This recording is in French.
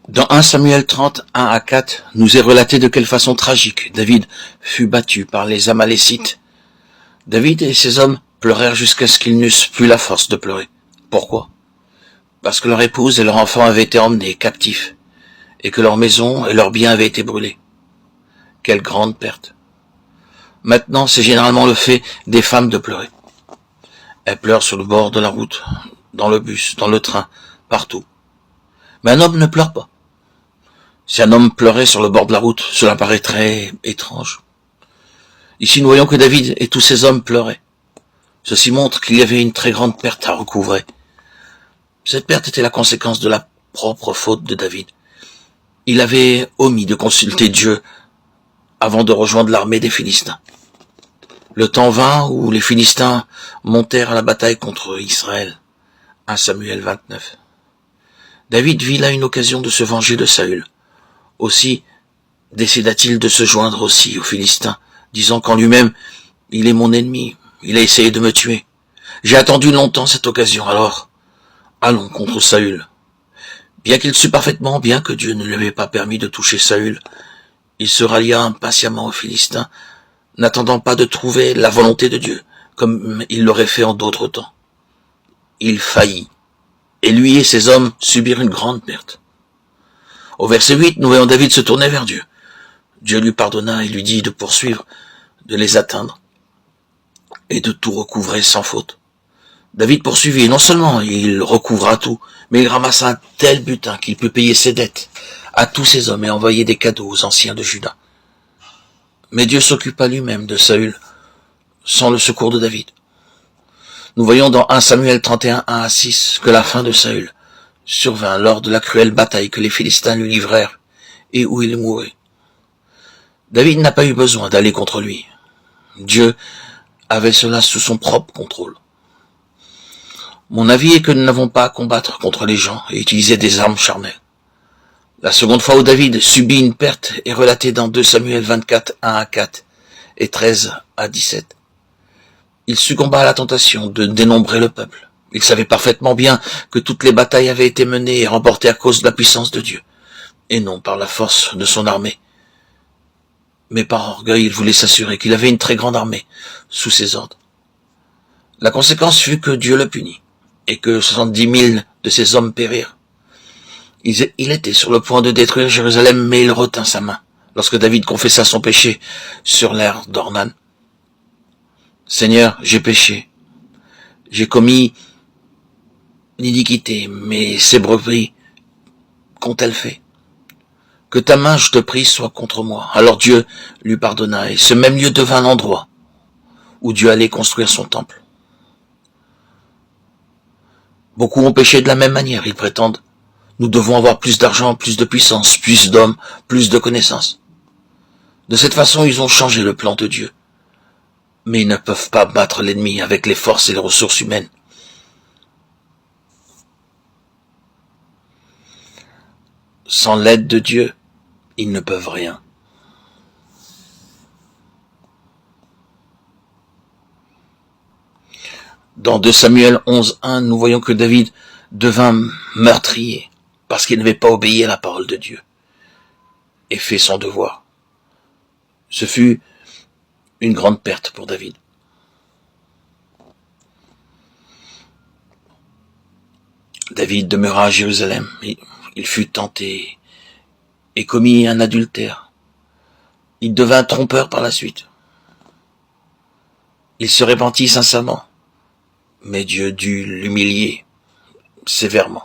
Dans 1 Samuel 30, 1 à 4, nous est relaté de quelle façon tragique David fut battu par les Amalécites. David et ses hommes pleurèrent jusqu'à ce qu'ils n'eussent plus la force de pleurer. Pourquoi? Parce que leur épouse et leur enfant avaient été emmenés captifs, et que leur maison et leurs biens avaient été brûlés. Quelle grande perte. Maintenant, c'est généralement le fait des femmes de pleurer. Elles pleurent sur le bord de la route, dans le bus, dans le train, partout. Mais un homme ne pleure pas. Si un homme pleurait sur le bord de la route, cela paraîtrait étrange. Ici, nous voyons que David et tous ses hommes pleuraient. Ceci montre qu'il y avait une très grande perte à recouvrer. Cette perte était la conséquence de la propre faute de David. Il avait omis de consulter Dieu avant de rejoindre l'armée des Philistins. Le temps vint où les Philistins montèrent à la bataille contre Israël. 1 Samuel 29. David vit là une occasion de se venger de Saül. Aussi décida-t-il de se joindre aussi aux Philistins, disant qu'en lui-même, il est mon ennemi, il a essayé de me tuer. J'ai attendu longtemps cette occasion, alors allons contre Saül. Bien qu'il sût parfaitement bien que Dieu ne lui avait pas permis de toucher Saül, il se rallia impatiemment aux Philistins, n'attendant pas de trouver la volonté de Dieu, comme il l'aurait fait en d'autres temps. Il faillit, et lui et ses hommes subirent une grande perte. Au verset 8, nous voyons David se tourner vers Dieu. Dieu lui pardonna et lui dit de poursuivre, de les atteindre, et de tout recouvrer sans faute. David poursuivit, et non seulement il recouvra tout, mais il ramassa un tel butin qu'il put payer ses dettes à tous ses hommes et envoyer des cadeaux aux anciens de Juda. Mais Dieu s'occupa lui-même de Saül, sans le secours de David. Nous voyons dans 1 Samuel 31, 1 à 6, que la fin de Saül survint lors de la cruelle bataille que les Philistins lui livrèrent et où il mourut. David n'a pas eu besoin d'aller contre lui. Dieu avait cela sous son propre contrôle. Mon avis est que nous n'avons pas à combattre contre les gens et utiliser des armes charnelles. La seconde fois où David subit une perte est relatée dans 2 Samuel 24, 1 à 4 et 13 à 17. Il succomba à la tentation de dénombrer le peuple. Il savait parfaitement bien que toutes les batailles avaient été menées et remportées à cause de la puissance de Dieu, et non par la force de son armée. Mais par orgueil, il voulait s'assurer qu'il avait une très grande armée sous ses ordres. La conséquence fut que Dieu le punit, et que 70 000 de ses hommes périrent. Il était sur le point de détruire Jérusalem, mais il retint sa main, lorsque David confessa son péché sur l'aire d'Ornan. Seigneur, j'ai péché. J'ai commis l'iniquité, mais ces brebis qu'ont-elles fait? Que ta main, je te prie, soit contre moi. Alors Dieu lui pardonna, et ce même lieu devint l'endroit où Dieu allait construire son temple. Beaucoup ont péché de la même manière, ils prétendent. Nous devons avoir plus d'argent, plus de puissance, plus d'hommes, plus de connaissances. De cette façon, ils ont changé le plan de Dieu. Mais ils ne peuvent pas battre l'ennemi avec les forces et les ressources humaines. Sans l'aide de Dieu, ils ne peuvent rien. Dans 2 Samuel 11.1, nous voyons que David devint meurtrier parce qu'il n'avait pas obéi à la parole de Dieu et fait son devoir. Ce fut une grande perte pour David. David demeura à Jérusalem. Il fut tenté et commit un adultère. Il devint trompeur par la suite. Il se repentit sincèrement, mais Dieu dut l'humilier sévèrement.